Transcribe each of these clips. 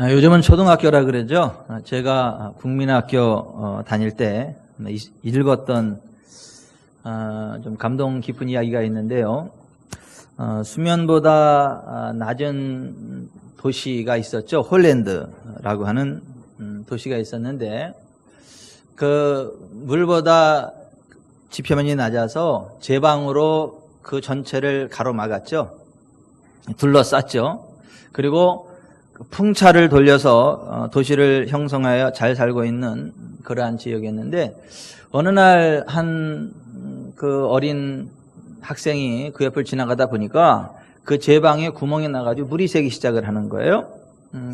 요즘은 초등학교라 그러죠. 제가 국민학교 다닐 때 읽었던 좀 감동 깊은 이야기가 있는데요. 수면보다 낮은 도시가 있었죠. 홀랜드라고 하는 도시가 있었는데, 그 물보다 지표면이 낮아서 제방으로 그 전체를 가로막았죠. 둘러쌌죠. 그리고 풍차를 돌려서 도시를 형성하여 잘 살고 있는 그러한 지역이었는데, 어느 날 한 그 어린 학생이 그 옆을 지나가다 보니까 그 제방에 구멍이 나가지고 물이 새기 시작을 하는 거예요.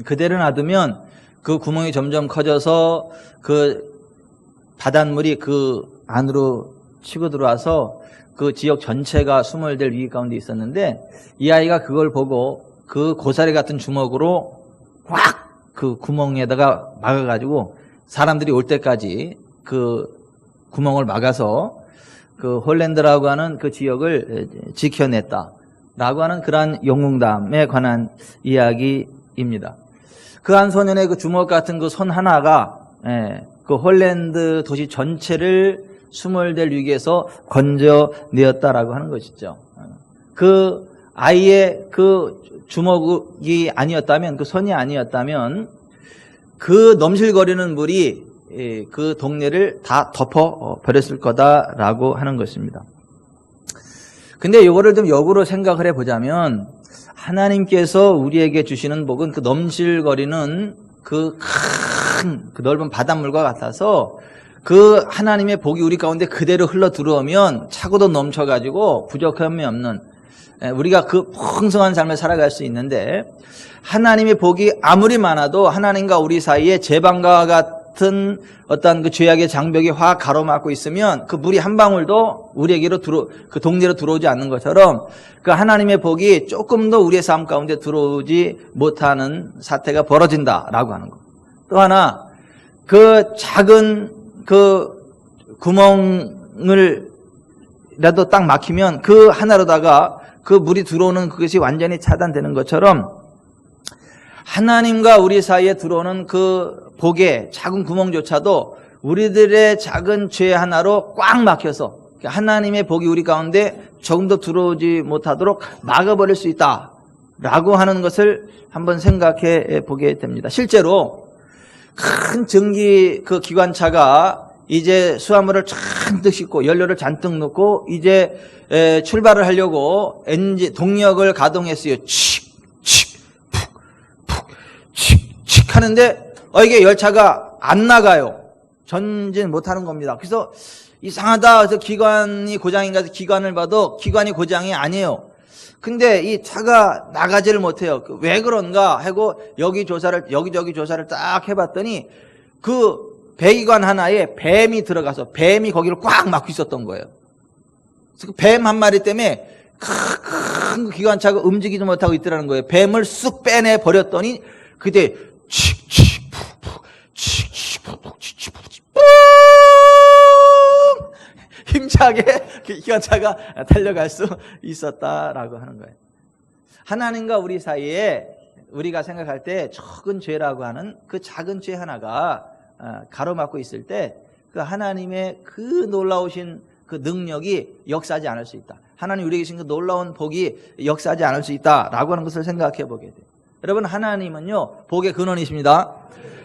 그대로 놔두면 그 구멍이 점점 커져서 그 바닷물이 그 안으로 치고 들어와서 그 지역 전체가 수몰될 위기 가운데 있었는데, 이 아이가 그걸 보고 그 고사리 같은 주먹으로 꽉 그 구멍에다가 막아가지고 사람들이 올 때까지 그 구멍을 막아서 그 홀랜드라고 하는 그 지역을 지켜냈다라고 하는 그러한 영웅담에 관한 이야기입니다. 그 한 소년의 그 주먹 같은 그 손 하나가 그 홀랜드 도시 전체를 수몰될 위기에서 건져내었다라고 하는 것이죠. 그 아이의 그 주먹이 아니었다면, 그 손이 아니었다면 그 넘실거리는 물이 그 동네를 다 덮어버렸을 거다라고 하는 것입니다. 근데 이거를 좀 역으로 생각을 해보자면, 하나님께서 우리에게 주시는 복은 그 넘실거리는 그 큰 그 넓은 바닷물과 같아서 그 하나님의 복이 우리 가운데 그대로 흘러 들어오면 차고도 넘쳐가지고 부족함이 없는 우리가 그 풍성한 삶을 살아갈 수 있는데, 하나님의 복이 아무리 많아도 하나님과 우리 사이에 제방과 같은 어떤 그 죄악의 장벽이 확 가로막고 있으면 그 물이 한 방울도 우리에게로 그 동네로 들어오지 않는 것처럼, 그 하나님의 복이 조금 더 우리의 삶 가운데 들어오지 못하는 사태가 벌어진다라고 하는 것. 또 하나, 그 작은 그 구멍을 라도 딱 막히면 그 하나로다가 그 물이 들어오는 그것이 완전히 차단되는 것처럼, 하나님과 우리 사이에 들어오는 그 복의 작은 구멍조차도 우리들의 작은 죄 하나로 꽉 막혀서 하나님의 복이 우리 가운데 조금 더 들어오지 못하도록 막아버릴 수 있다라고 하는 것을 한번 생각해 보게 됩니다. 실제로 큰 전기 그 기관차가 이제 수화물을 잔뜩 싣고 연료를 잔뜩 넣고 이제 출발을 하려고 엔진 동력을 가동했어요. 칙 하는데 이게 열차가 안 나가요. 전진 못하는 겁니다. 그래서 이상하다. 그래서 기관이 고장인가 해서 기관을 봐도 기관이 고장이 아니에요. 근데 이 차가 나가지를 못해요. 왜 그런가 하고 여기저기 조사를 딱 해봤더니 그 배기관 하나에 뱀이 들어가서 뱀이 거기를 꽉 막고 있었던 거예요. 그래서 뱀 한 마리 때문에 큰 기관차가 움직이지 못하고 있더라는 거예요. 뱀을 쑥 빼내 버렸더니 그때 힘차게 기관차가 달려갈 수 있었다라고 하는 거예요. 하나님과 우리 사이에 우리가 생각할 때 적은 죄라고 하는 그 작은 죄 하나가 가로막고 있을 때 그 하나님의 그 놀라우신 그 능력이 역사하지 않을 수 있다. 하나님 우리에게 주신 그 놀라운 복이 역사하지 않을 수 있다라고 하는 것을 생각해 보게 돼요. 여러분, 하나님은요 복의 근원이십니다.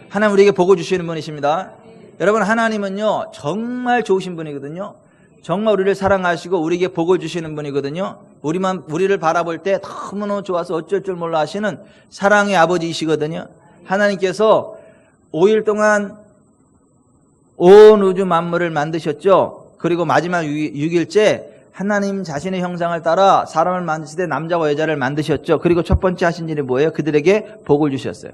하나님 우리에게 복을 주시는 분이십니다. 여러분, 하나님은요 정말 좋으신 분이거든요. 정말 우리를 사랑하시고 우리에게 복을 주시는 분이거든요. 우리를 바라볼 때 너무너무 좋아서 어쩔 줄 몰라 하시는 사랑의 아버지이시거든요. 하나님께서 5일 동안 온 우주 만물을 만드셨죠. 그리고 마지막 6일째 하나님 자신의 형상을 따라 사람을 만드시되 남자와 여자를 만드셨죠. 그리고 첫 번째 하신 일이 뭐예요? 그들에게 복을 주셨어요.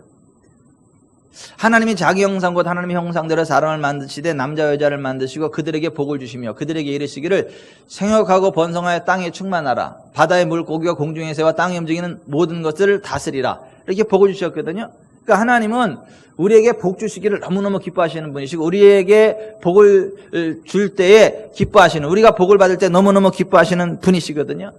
하나님이 자기 형상 곧 하나님의 형상대로 사람을 만드시되 남자와 여자를 만드시고 그들에게 복을 주시며 그들에게 이르시기를 생육하고 번성하여 땅에 충만하라. 바다의 물고기와 공중의 새와 땅에 움직이는 모든 것을 다스리라. 이렇게 복을 주셨거든요. 그러니까 하나님은 우리에게 복 주시기를 너무너무 기뻐하시는 분이시고, 우리에게 복을 줄 때에 기뻐하시는, 우리가 복을 받을 때 너무너무 기뻐하시는 분이시거든요.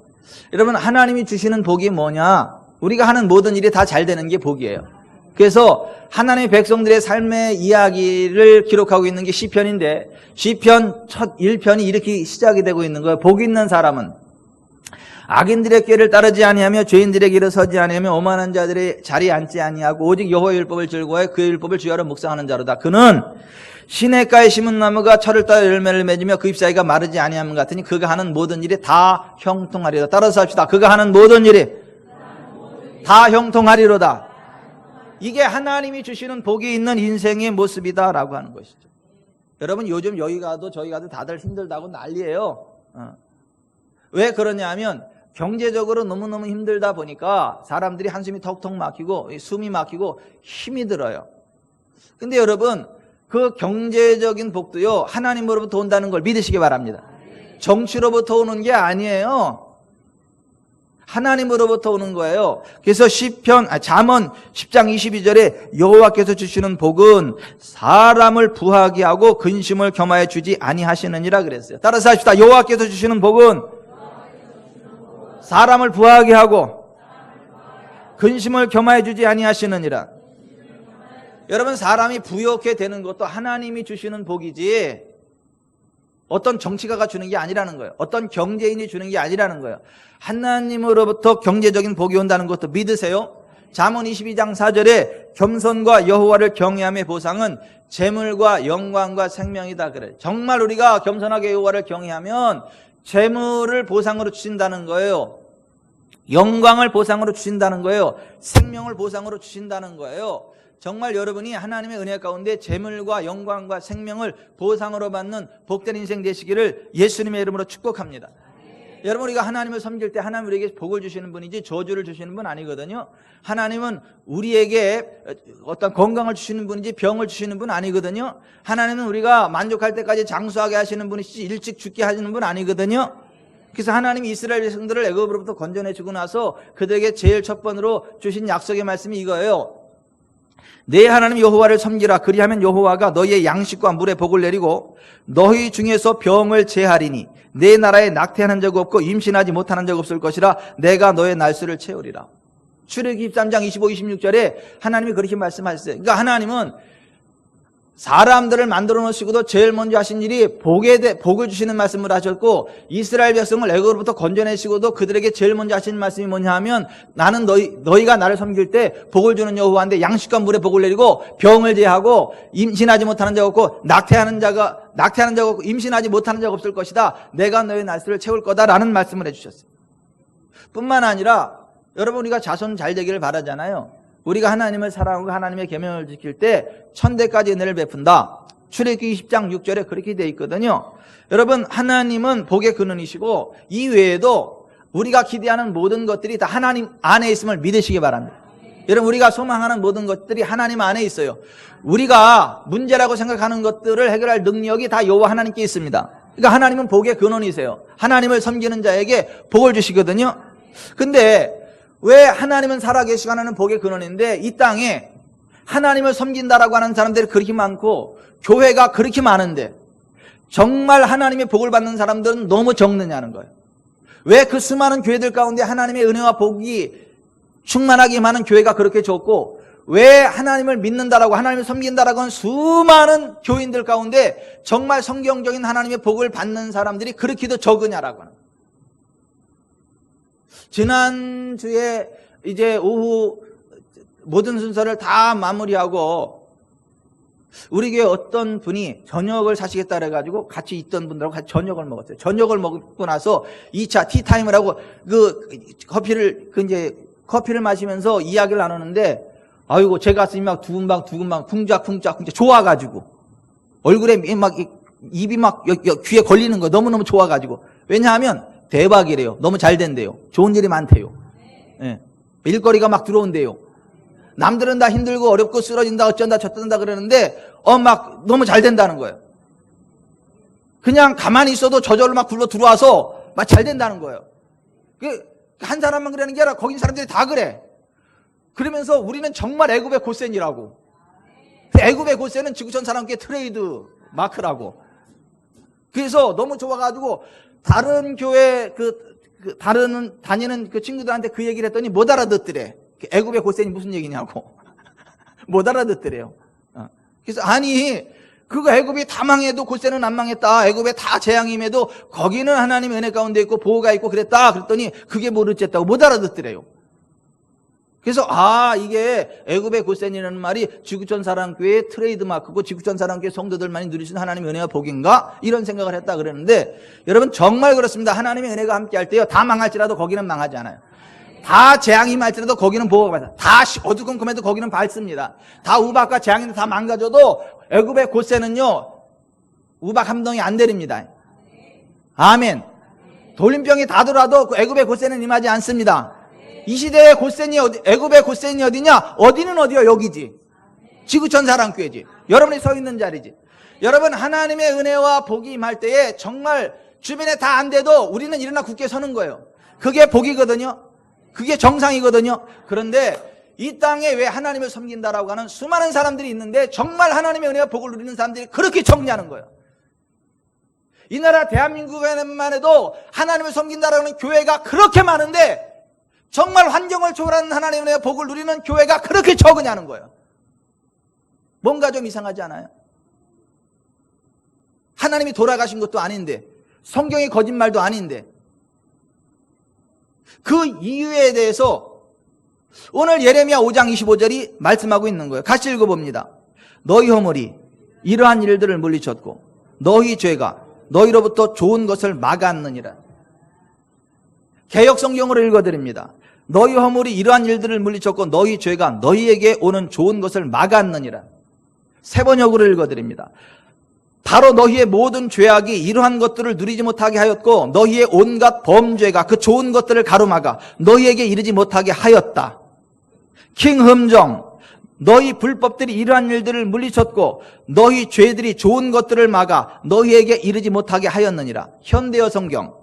여러분, 하나님이 주시는 복이 뭐냐? 우리가 하는 모든 일이 다 잘 되는 게 복이에요. 그래서 하나님의 백성들의 삶의 이야기를 기록하고 있는 게 시편인데, 시편 첫 1편이 이렇게 시작이 되고 있는 거예요. 복 있는 사람은 악인들의 꾀를 따르지 아니하며 죄인들의 길을 서지 아니하며 오만한 자들의 자리에 앉지 아니하고 오직 여호와의 율법을 즐거워해 그의 율법을 주야로 묵상하는 자로다. 그는 시냇가에 심은 나무가 철을 따라 열매를 맺으며 그 잎사귀가 마르지 아니함 같으니 그가 하는 모든 일이 다 형통하리로다. 따라서 합시다. 그가 하는 모든 일이 다 형통하리로다. 이게 하나님이 주시는 복이 있는 인생의 모습이다라고 하는 것이죠. 여러분, 요즘 여기 가도 저기 가도 다들 힘들다고 난리예요. 왜 그러냐면 경제적으로 너무너무 힘들다 보니까 사람들이 한숨이 턱턱 막히고 숨이 막히고 힘이 들어요. 근데 여러분, 그 경제적인 복도요, 하나님으로부터 온다는 걸 믿으시기 바랍니다. 정치로부터 오는 게 아니에요. 하나님으로부터 오는 거예요. 그래서 잠언 10장 22절에 여호와께서 주시는 복은 사람을 부하게 하고 근심을 겸하여 주지 아니하시느니라 그랬어요. 따라서 합시다. 여호와께서 주시는 복은 사람을 부하게 하고 근심을 겸하여 주지 아니하시느니라. 여러분, 사람이 부욕해 되는 것도 하나님이 주시는 복이지 어떤 정치가가 주는 게 아니라는 거예요. 어떤 경제인이 주는 게 아니라는 거예요. 하나님으로부터 경제적인 복이 온다는 것도 믿으세요? 잠언 22장 4절에 겸손과 여호와를 경외함의 보상은 재물과 영광과 생명이다 그래요. 정말 우리가 겸손하게 여호와를 경외하면 재물을 보상으로 주신다는 거예요. 영광을 보상으로 주신다는 거예요. 생명을 보상으로 주신다는 거예요. 정말 여러분이 하나님의 은혜 가운데 재물과 영광과 생명을 보상으로 받는 복된 인생 되시기를 예수님의 이름으로 축복합니다. 여러분, 우리가 하나님을 섬길 때 하나님 우리에게 복을 주시는 분이지 저주를 주시는 분 아니거든요. 하나님은 우리에게 어떤 건강을 주시는 분이지 병을 주시는 분 아니거든요. 하나님은 우리가 만족할 때까지 장수하게 하시는 분이지 일찍 죽게 하시는 분 아니거든요. 그래서 하나님이 이스라엘 백성들을 애굽으로부터 건져내주고 나서 그들에게 제일 첫 번으로 주신 약속의 말씀이 이거예요. 내 하나님 여호와를 섬기라. 그리하면 여호와가 너희의 양식과 물에 복을 내리고 너희 중에서 병을 제하리니 내 나라에 낙태하는 적 없고 임신하지 못하는 적 없을 것이라. 내가 너의 날수를 채우리라. 출애굽기 13장 25, 26절에 하나님이 그렇게 말씀하셨어요. 그러니까 하나님은 사람들을 만들어 놓으시고도 제일 먼저 하신 일이 복을 주시는 말씀을 하셨고, 이스라엘 백성을 애굽으로부터 건져내시고도 그들에게 제일 먼저 하신 말씀이 뭐냐 하면, 나는 너희가 나를 섬길 때 복을 주는 여호와인데 양식과 물에 복을 내리고 병을 제하고 임신하지 못하는 자 없고 낙태하는 자가 없고 임신하지 못하는 자가 없을 것이다. 내가 너희 날수를 채울 거다라는 말씀을 해주셨어요. 뿐만 아니라 여러분, 우리가 자손 잘 되기를 바라잖아요. 우리가 하나님을 사랑하고 하나님의 계명을 지킬 때 천대까지 은혜를 베푼다. 출애굽기 10장 6절에 그렇게 되어 있거든요. 여러분, 하나님은 복의 근원이시고 이 외에도 우리가 기대하는 모든 것들이 다 하나님 안에 있음을 믿으시기 바랍니다. 여러분, 우리가 소망하는 모든 것들이 하나님 안에 있어요. 우리가 문제라고 생각하는 것들을 해결할 능력이 다 여호와 하나님께 있습니다. 그러니까 하나님은 복의 근원이세요. 하나님을 섬기는 자에게 복을 주시거든요. 근데 왜 하나님은 살아계시고 하나님은 복의 근원인데 이 땅에 하나님을 섬긴다라고 하는 사람들이 그렇게 많고 교회가 그렇게 많은데 정말 하나님의 복을 받는 사람들은 너무 적느냐는 거예요. 왜 그 수많은 교회들 가운데 하나님의 은혜와 복이 충만하게 임하는 교회가 그렇게 적고, 왜 하나님을 믿는다라고 하나님을 섬긴다라고 하는 수많은 교인들 가운데 정말 성경적인 하나님의 복을 받는 사람들이 그렇게도 적으냐라고 하는 거예요. 지난주에 이제 오후 모든 순서를 다 마무리하고 우리 교회 어떤 분이 저녁을 사시겠다 그래가지고 같이 있던 분들하고 같이 저녁을 먹었어요. 저녁을 먹고 나서 2차 티타임을 하고 커피를 마시면서 이야기를 나누는데, 아이고, 제 가슴이 막 두근방 쿵짝쿵짝 좋아가지고 얼굴에 막 입이 막 귀에 걸리는 거 너무너무 좋아가지고. 왜냐하면 대박이래요. 너무 잘 된대요. 좋은 일이 많대요. 예. 일거리가 막 들어온대요. 남들은 다 힘들고 어렵고 쓰러진다 어쩐다 저쩐다 그러는데 막 너무 잘 된다는 거예요. 그냥 가만히 있어도 저절로 막 굴러 들어와서 막 잘 된다는 거예요. 한 사람만 그러는 게 아니라 거기 있는 사람들이 다 그래. 그러면서 우리는 정말 애굽의 고센이라고. 애굽의 고센은 지구촌 사람께 트레이드 마크라고. 그래서 너무 좋아가지고 다른 교회 다니는 그 친구들한테 그 얘기를 했더니 못 알아듣더래. 애굽의 고센이 무슨 얘기냐고. 못 알아듣더래요. 그래서 아니 그거 애굽이 다 망해도 고센은 안 망했다. 애굽에 다 재앙임에도 거기는 하나님의 은혜 가운데 있고 보호가 있고 그랬다. 그랬더니 그게 모르겠다고 못 알아듣더래요. 그래서 이게 애굽의 고센이라는 말이 지구촌 사랑교회의 트레이드마크고 지구촌 사랑교회 성도들만이 누리신 하나님의 은혜와 복인가? 이런 생각을 했다 그러는데 여러분 정말 그렇습니다. 하나님의 은혜가 함께 할 때요 다 망할지라도 거기는 망하지 않아요. 다 재앙이 말지라도 거기는 보호가 받아요. 다 어두컴컴해도 거기는 밝습니다. 다 우박과 재앙이 다 망가져도 애굽의 고센은요 우박 함정이 안 내립니다. 아멘. 돌림병이 다 돌아도 애굽의 고센은 임하지 않습니다. 이 시대의 고센이 애굽의 고센이 어디냐? 어디는 어디요? 여기지. 지구촌 사랑교회지. 여러분이 서 있는 자리지. 여러분 하나님의 은혜와 복이 임할 때에 정말 주변에 다 안 돼도 우리는 일어나 굳게 서는 거예요. 그게 복이거든요. 그게 정상이거든요. 그런데 이 땅에 왜 하나님을 섬긴다라고 하는 수많은 사람들이 있는데 정말 하나님의 은혜와 복을 누리는 사람들이 그렇게 적냐는 거예요. 이 나라 대한민국에만 해도 하나님을 섬긴다라고 하는 교회가 그렇게 많은데 정말 환경을 초월하는 하나님의 은혜와 복을 누리는 교회가 그렇게 적으냐는 거예요. 뭔가 좀 이상하지 않아요? 하나님이 돌아가신 것도 아닌데 성경이 거짓말도 아닌데 그 이유에 대해서 오늘 예레미야 5장 25절이 말씀하고 있는 거예요. 같이 읽어봅니다. 너희 허물이 이러한 일들을 물리쳤고 너희 죄가 너희로부터 좋은 것을 막았느니라. 개역성경으로 읽어드립니다. 너희 허물이 이러한 일들을 물리쳤고 너희 죄가 너희에게 오는 좋은 것을 막았느니라. 세번역으로 읽어드립니다. 바로 너희의 모든 죄악이 이러한 것들을 누리지 못하게 하였고 너희의 온갖 범죄가 그 좋은 것들을 가로막아 너희에게 이르지 못하게 하였다. 킹흠정 너희 불법들이 이러한 일들을 물리쳤고 너희 죄들이 좋은 것들을 막아 너희에게 이르지 못하게 하였느니라. 현대어 성경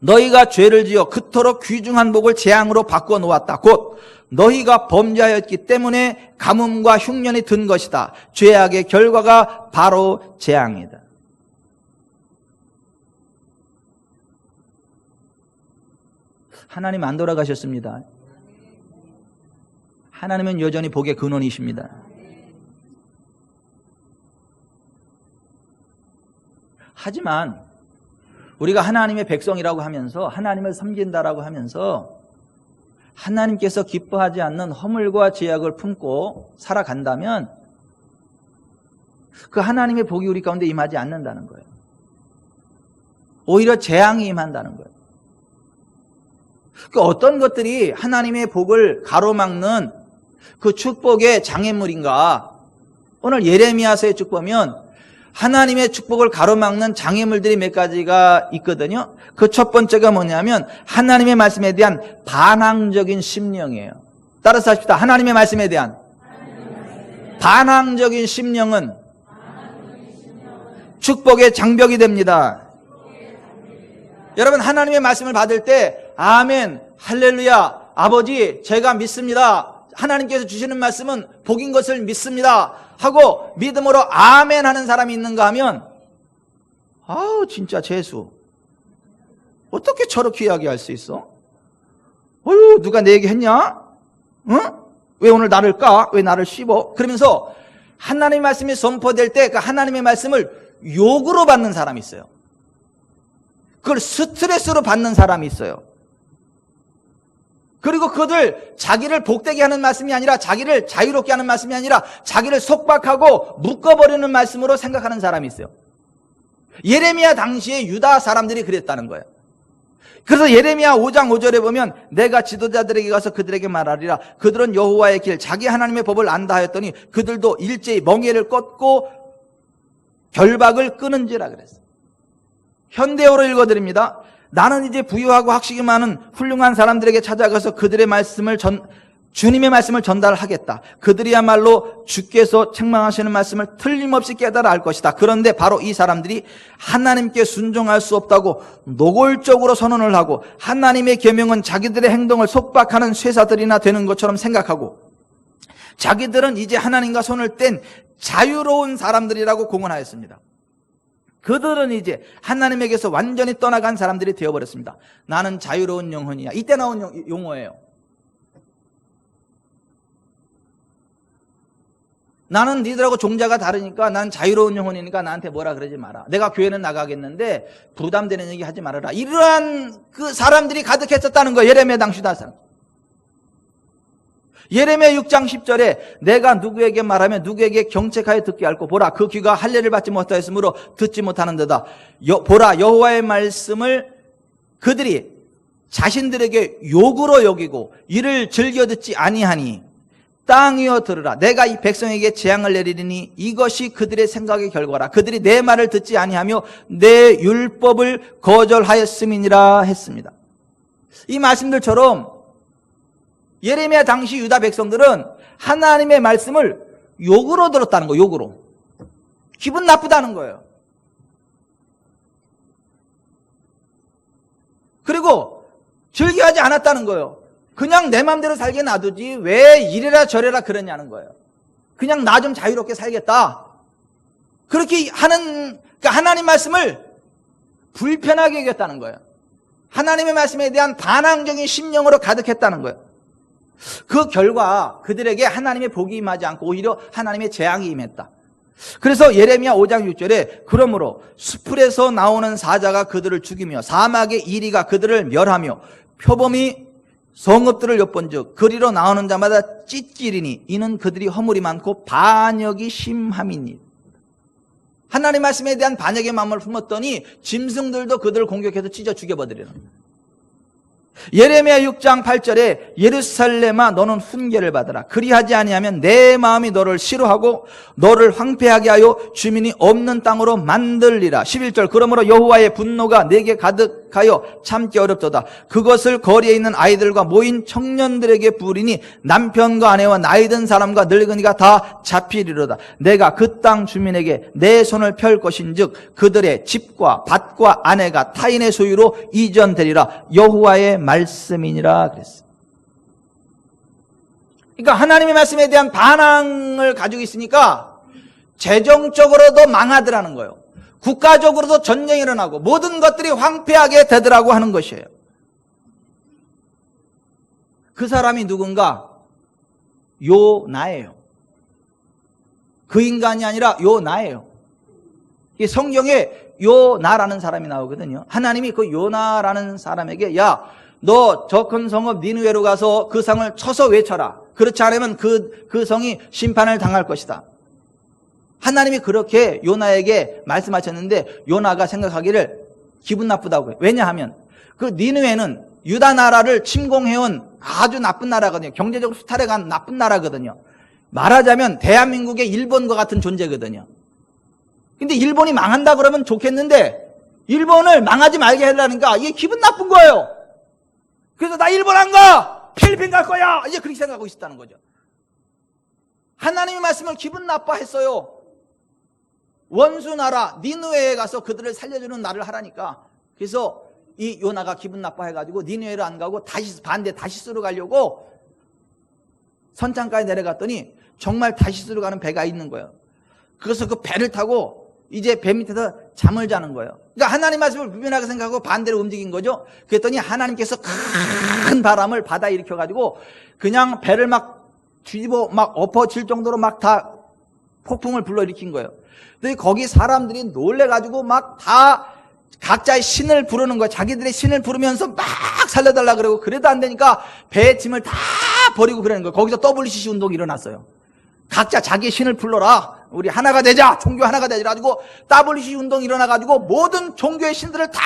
너희가 죄를 지어 그토록 귀중한 복을 재앙으로 바꿔 놓았다. 곧 너희가 범죄하였기 때문에 가뭄과 흉년이 든 것이다. 죄악의 결과가 바로 재앙이다. 하나님 안 돌아가셨습니다. 하나님은 여전히 복의 근원이십니다. 하지만 우리가 하나님의 백성이라고 하면서 하나님을 섬긴다라고 하면서 하나님께서 기뻐하지 않는 허물과 죄악을 품고 살아간다면 그 하나님의 복이 우리 가운데 임하지 않는다는 거예요. 오히려 재앙이 임한다는 거예요. 그 어떤 것들이 하나님의 복을 가로막는 그 축복의 장애물인가? 오늘 예레미야서에 쭉 보면 하나님의 축복을 가로막는 장애물들이 몇 가지가 있거든요. 그 첫 번째가 뭐냐면 하나님의 말씀에 대한 반항적인 심령이에요. 따라서 합시다. 하나님의 말씀에 대한 반항적인 심령은 축복의 장벽이 됩니다. 여러분 하나님의 말씀을 받을 때 아멘, 할렐루야, 아버지 제가 믿습니다. 하나님께서 주시는 말씀은 복인 것을 믿습니다 하고 믿음으로 아멘 하는 사람이 있는가 하면 아우 진짜 재수 어떻게 저렇게 이야기할 수 있어? 어휴 누가 내 얘기 했냐? 응? 왜 오늘 나를 까? 왜 나를 씹어? 그러면서 하나님의 말씀이 선포될 때 그 하나님의 말씀을 욕으로 받는 사람이 있어요. 그걸 스트레스로 받는 사람이 있어요. 그리고 그들 자기를 복되게 하는 말씀이 아니라 자기를 자유롭게 하는 말씀이 아니라 자기를 속박하고 묶어버리는 말씀으로 생각하는 사람이 있어요. 예레미야 당시에 유다 사람들이 그랬다는 거예요. 그래서 예레미야 5장 5절에 보면 내가 지도자들에게 가서 그들에게 말하리라. 그들은 여호와의 길 자기 하나님의 법을 안다 하였더니 그들도 일제히 멍에를 꺾고 결박을 끊은지라 그랬어요. 현대어로 읽어드립니다. 나는 이제 부유하고 학식이 많은 훌륭한 사람들에게 찾아가서 그들의 말씀을 주님의 말씀을 전달하겠다. 그들이야말로 주께서 책망하시는 말씀을 틀림없이 깨달아 알 것이다. 그런데 바로 이 사람들이 하나님께 순종할 수 없다고 노골적으로 선언을 하고 하나님의 계명은 자기들의 행동을 속박하는 쇠사들이나 되는 것처럼 생각하고 자기들은 이제 하나님과 손을 뗀 자유로운 사람들이라고 공언하였습니다. 그들은 이제 하나님에게서 완전히 떠나간 사람들이 되어버렸습니다. 나는 자유로운 영혼이야. 이때 나온 용어예요. 나는 니들하고 종자가 다르니까 난 자유로운 영혼이니까 나한테 뭐라 그러지 마라. 내가 교회는 나가겠는데 부담되는 얘기 하지 말아라. 이러한 그 사람들이 가득했었다는 거예요. 예레미야 당시 유다 사람. 예레미야 6장 10절에 내가 누구에게 말하면 누구에게 경책하여 듣게 할고 보라 그 귀가 할례를 받지 못하였으므로 듣지 못하는 데다. 보라 여호와의 말씀을 그들이 자신들에게 욕으로 여기고 이를 즐겨 듣지 아니하니 땅이여 들으라. 내가 이 백성에게 재앙을 내리리니 이것이 그들의 생각의 결과라. 그들이 내 말을 듣지 아니하며 내 율법을 거절하였음이니라 했습니다. 이 말씀들처럼 예레미야 당시 유다 백성들은 하나님의 말씀을 욕으로 들었다는 거예요. 욕으로. 기분 나쁘다는 거예요. 그리고 즐겨하지 않았다는 거예요. 그냥 내 마음대로 살게 놔두지 왜 이래라 저래라 그러냐는 거예요. 그냥 나 좀 자유롭게 살겠다. 그렇게 하는, 그러니까 하나님 말씀을 불편하게 여겼다는 거예요. 하나님의 말씀에 대한 반항적인 심령으로 가득했다는 거예요. 그 결과 그들에게 하나님의 복이 임하지 않고 오히려 하나님의 재앙이 임했다. 그래서 예레미야 5장 6절에 그러므로 수풀에서 나오는 사자가 그들을 죽이며 사막의 이리가 그들을 멸하며 표범이 성읍들을 엿본즉 그리로 나오는 자마다 찢기리니 이는 그들이 허물이 많고 반역이 심함이니. 하나님 말씀에 대한 반역의 마음을 품었더니 짐승들도 그들을 공격해서 찢어 죽여버리는 거예요. 예레미야 6장 8절에 예루살렘아 너는 훈계를 받으라. 그리하지 아니하면 내 마음이 너를 싫어하고 너를 황폐하게 하여 주민이 없는 땅으로 만들리라. 11절 그러므로 여호와의 분노가 내게 가득하여 참기 어렵도다. 그것을 거리에 있는 아이들과 모인 청년들에게 부으리니 남편과 아내와 나이 든 사람과 늙은이가 다 잡히리로다. 내가 그 땅 주민에게 내 손을 펼 것인즉 그들의 집과 밭과 아내가 타인의 소유로 이전되리라. 여호와의 말씀이니라 그랬어요. 그러니까 하나님의 말씀에 대한 반항을 가지고 있으니까 재정적으로도 망하더라는 거예요. 국가적으로도 전쟁이 일어나고 모든 것들이 황폐하게 되더라고 하는 것이에요. 그 사람이 누군가? 요나예요. 그 인간이 아니라 요나예요. 이 성경에 요나라는 사람이 나오거든요. 하나님이 그 요나라는 사람에게 야, 너 저 큰 성읍 니느웨로 가서 그 성을 쳐서 외쳐라. 그렇지 않으면 그 성이 심판을 당할 것이다. 하나님이 그렇게 요나에게 말씀하셨는데 요나가 생각하기를 기분 나쁘다고 해요. 왜냐하면 그 니느웨는 유다 나라를 침공해온 아주 나쁜 나라거든요. 경제적으로 수탈해간 나쁜 나라거든요. 말하자면 대한민국의 일본과 같은 존재거든요. 근데 일본이 망한다 그러면 좋겠는데 일본을 망하지 말게 하려니까 이게 기분 나쁜 거예요. 그래서 나 일본 안 가! 필리핀 갈 거야! 이제 그렇게 생각하고 있었다는 거죠. 하나님의 말씀을 기분 나빠했어요. 원수 나라 니느웨에 가서 그들을 살려주는 날을 하라니까. 그래서 이 요나가 기분 나빠해가지고 니느웨를 안 가고 다시스로 가려고 선창가에 내려갔더니 정말 다시스로 가는 배가 있는 거예요. 그래서 그 배를 타고 이제 배 밑에서 잠을 자는 거예요. 그러니까 하나님 말씀을 불편하게 생각하고 반대로 움직인 거죠. 그랬더니 하나님께서 큰 바람을 바다에 일으켜가지고 그냥 배를 막 뒤집어 막 엎어질 정도로 막 다 폭풍을 불러일으킨 거예요. 근데 거기 사람들이 놀래가지고 막 다 각자의 신을 부르는 거예요. 자기들의 신을 부르면서 막 살려달라 그러고 그래도 안 되니까 배의 짐을 다 버리고 그러는 거예요. 거기서 WCC 운동이 일어났어요. 각자 자기의 신을 불러라. 우리 하나가 되자. 종교 하나가 되자. 가지고 WCC 운동이 일어나가지고 모든 종교의 신들을 다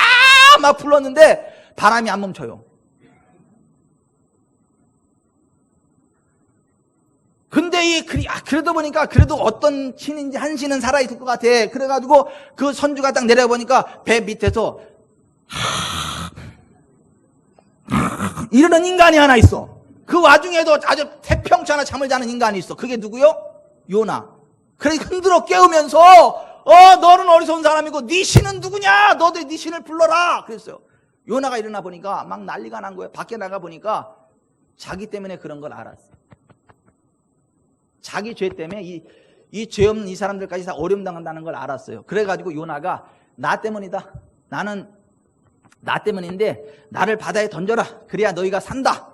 막 불렀는데 바람이 안 멈춰요. 근데 그래도 보니까 그래도 어떤 신인지 한 신은 살아있을 것 같아. 그래가지고 그 선주가 딱 내려보니까 배 밑에서 이러는 인간이 하나 있어. 그 와중에도 아주 태평찮아 잠을 자는 인간이 있어. 그게 누구요? 요나. 그래 흔들어 깨우면서 너는 어리석은 사람이고 네 신은 누구냐? 너도 네 신을 불러라. 그랬어요. 요나가 일어나 보니까 막 난리가 난 거예요. 밖에 나가 보니까 자기 때문에 그런 걸 알았어. 자기 죄 때문에 이 죄 없는 이 사람들까지 다 어려움 당한다는 걸 알았어요. 그래가지고 요나가 나 때문이다. 나는 나 때문인데 나를 바다에 던져라. 그래야 너희가 산다.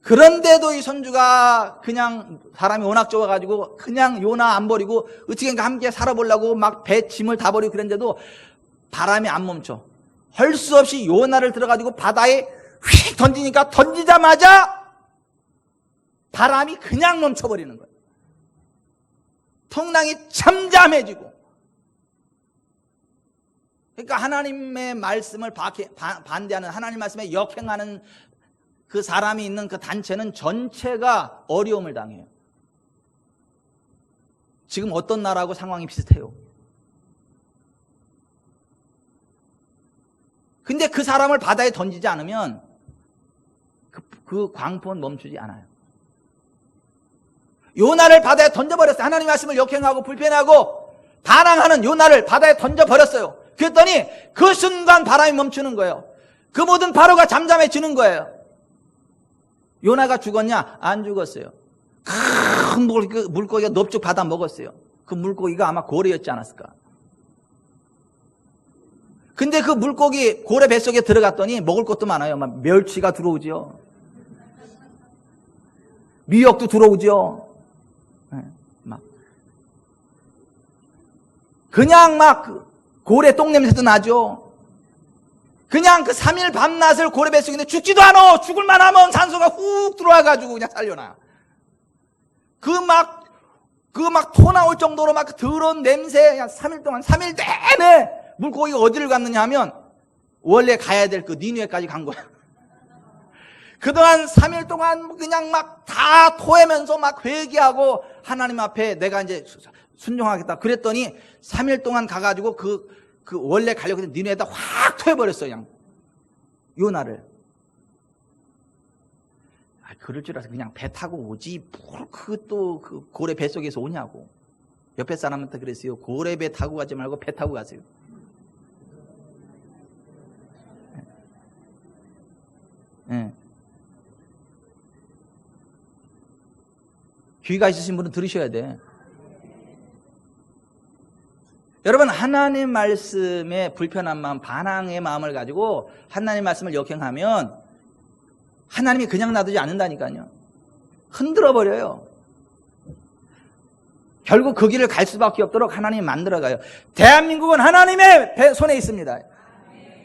그런데도 이 선주가 그냥 사람이 워낙 좋아가지고 그냥 요나 안 버리고 어떻게인가 함께 살아보려고 막 배 짐을 다 버리고 그랬는데도 바람이 안 멈춰. 할 수 없이 요나를 들어가지고 바다에 휙 던지니까 던지자마자 바람이 그냥 멈춰버리는 거예요. 풍랑이 잠잠해지고. 그러니까 하나님의 말씀을 반대하는, 하나님 말씀에 역행하는 그 사람이 있는 그 단체는 전체가 어려움을 당해요. 지금 어떤 나라하고 상황이 비슷해요. 근데 그 사람을 바다에 던지지 않으면 그 광풍은 멈추지 않아요. 요나를 바다에 던져버렸어요. 하나님 말씀을 역행하고 불편하고 반항하는 요나를 바다에 던져버렸어요. 그랬더니 그 순간 바람이 멈추는 거예요. 그 모든 바로가 잠잠해지는 거예요. 요나가 죽었냐? 안 죽었어요. 큰 물고기가 넙죽 받아 먹었어요. 그 물고기가 아마 고래였지 않았을까. 근데 그 물고기 고래 뱃속에 들어갔더니 먹을 것도 많아요. 막 멸치가 들어오죠. 미역도 들어오죠. 막 그냥 막 고래 똥냄새도 나죠. 그냥 그 3일 밤낮을 고래 뱃속에 있는데 죽지도 않아. 죽을만 하면 산소가 훅 들어와가지고 그냥 살려놔. 그 막 토 나올 정도로 막 더러운 냄새, 그냥 3일 동안, 3일 내내 물고기가 어디를 갔느냐 하면 원래 가야 될 그 니누에까지 간 거야. 그동안 3일 동안 그냥 막 다 토하면서 막 회개하고 하나님 앞에 내가 이제 순종하겠다. 그랬더니 3일 동안 가가지고 그 원래 가려고 했던 니누에다 확 토해버렸어요. 그냥 요나를. 그럴 줄 알아서 그냥 배 타고 오지 뭘 그 고래 뱃속에서 오냐고. 옆에 사람한테 그랬어요. 고래 배 타고 가지 말고 배 타고 가세요. 네. 귀가 있으신 분은 들으셔야 돼. 여러분, 하나님 말씀에 불편한 마음, 반항의 마음을 가지고 하나님 말씀을 역행하면 하나님이 그냥 놔두지 않는다니까요. 흔들어 버려요. 결국 그 길을 갈 수밖에 없도록 하나님이 만들어가요. 대한민국은 하나님의 손에 있습니다.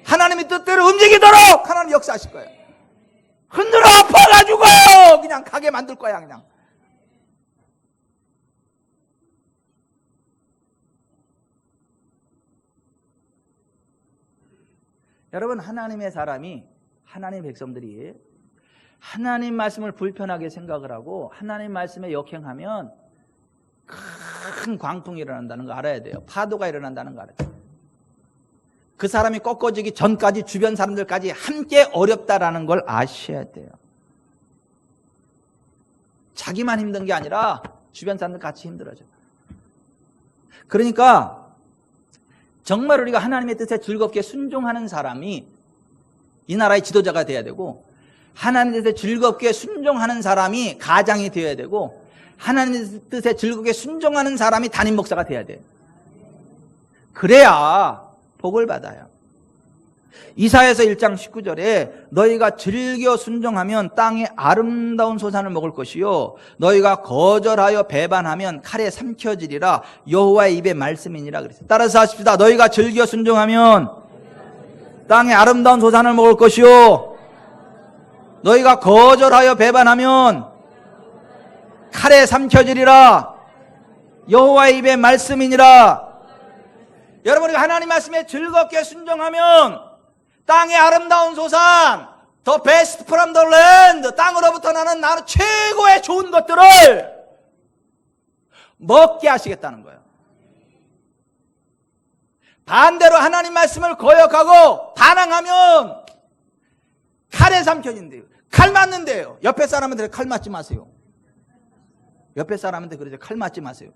하나님의 뜻대로 움직이도록 하나님 역사하실 거예요. 흔들어 엎어가지고 그냥 가게 만들 거야. 그냥 여러분, 하나님의 사람이, 하나님의 백성들이 하나님 말씀을 불편하게 생각을 하고 하나님 말씀에 역행하면 큰 광풍이 일어난다는 거 알아야 돼요. 파도가 일어난다는 거 알아야 돼요. 그 사람이 꺾어지기 전까지 주변 사람들까지 함께 어렵다라는 걸 아셔야 돼요. 자기만 힘든 게 아니라 주변 사람들 같이 힘들어져. 그러니까 정말 우리가 하나님의 뜻에 즐겁게 순종하는 사람이 이 나라의 지도자가 돼야 되고, 하나님의 뜻에 즐겁게 순종하는 사람이 가장이 되어야 되고, 하나님의 뜻에 즐겁게 순종하는 사람이 담임 목사가 돼야 돼요. 그래야 복을 받아요. 이사야서 1장 19절에 너희가 즐겨 순종하면 땅의 아름다운 소산을 먹을 것이요 너희가 거절하여 배반하면 칼에 삼켜지리라 여호와의 입의 말씀이니라 그랬어요. 따라서 하십시다. 너희가 즐겨 순종하면 땅의 아름다운 소산을 먹을 것이요 너희가 거절하여 배반하면 칼에 삼켜지리라 여호와의 입의 말씀이니라. 여러분, 우리가 하나님 말씀에 즐겁게 순종하면 땅의 아름다운 소산, the best from the land, 땅으로부터 나는 최고의 좋은 것들을 먹게 하시겠다는 거예요. 반대로 하나님 말씀을 거역하고 반항하면 칼에 삼켜진대요. 칼 맞는데요. 옆에 사람한테 칼 맞지 마세요. 옆에 사람한테 그러죠. 칼 맞지 마세요.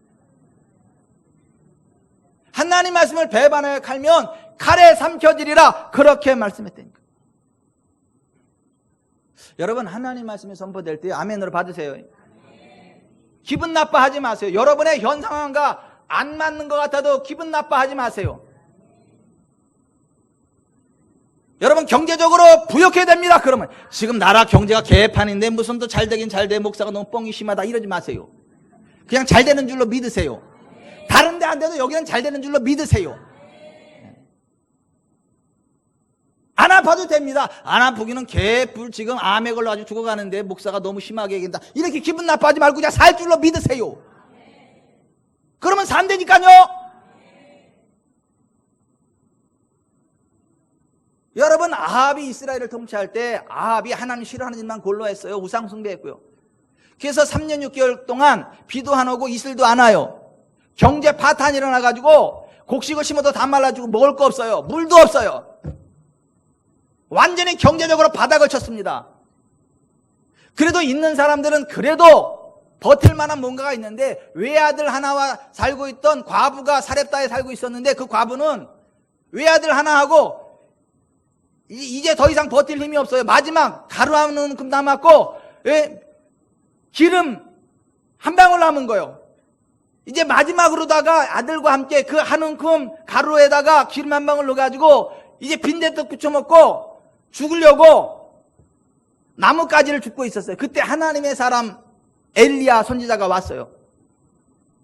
하나님 말씀을 배반하여 칼면 칼에 삼켜지리라 그렇게 말씀했다니까. 여러분, 하나님 말씀이 선포될 때 아멘으로 받으세요. 기분 나빠하지 마세요. 여러분의 현 상황과 안 맞는 것 같아도 기분 나빠하지 마세요. 여러분 경제적으로 부욕해야 됩니다. 그러면 지금 나라 경제가 개판인데 무슨 또 잘 되긴 잘 돼, 목사가 너무 뻥이 심하다 이러지 마세요. 그냥 잘 되는 줄로 믿으세요. 다른 데 안 돼도 여기는 잘 되는 줄로 믿으세요. 안 아파도 됩니다. 안 아프기는 개뿔 지금 암에 걸려가지고 죽어가는데 목사가 너무 심하게 얘기한다 이렇게 기분 나빠하지 말고 그냥 살 줄로 믿으세요. 그러면 산다니까요. 여러분 아합이 이스라엘을 통치할 때 아합이 하나님 싫어하는 일만 골로 했어요. 우상 숭배했고요. 그래서 3년 6개월 동안 비도 안 오고 이슬도 안 와요. 경제 파탄이 일어나가지고 곡식을 심어도 다 말라지고 먹을 거 없어요. 물도 없어요. 완전히 경제적으로 바닥을 쳤습니다. 그래도 있는 사람들은 그래도 버틸 만한 뭔가가 있는데 외아들 하나와 살고 있던 과부가 사렙다에 살고 있었는데 그 과부는 외아들 하나하고 이제 더 이상 버틸 힘이 없어요. 마지막 가루 한 움큼 남았고 기름 한 방울 남은 거예요. 이제 마지막으로다가 아들과 함께 그 한 움큼 가루에다가 기름 한 방울 넣어가지고 이제 빈대떡 부쳐 먹고 죽으려고 나뭇가지를 줍고 있었어요. 그때 하나님의 사람 엘리야 선지자가 왔어요.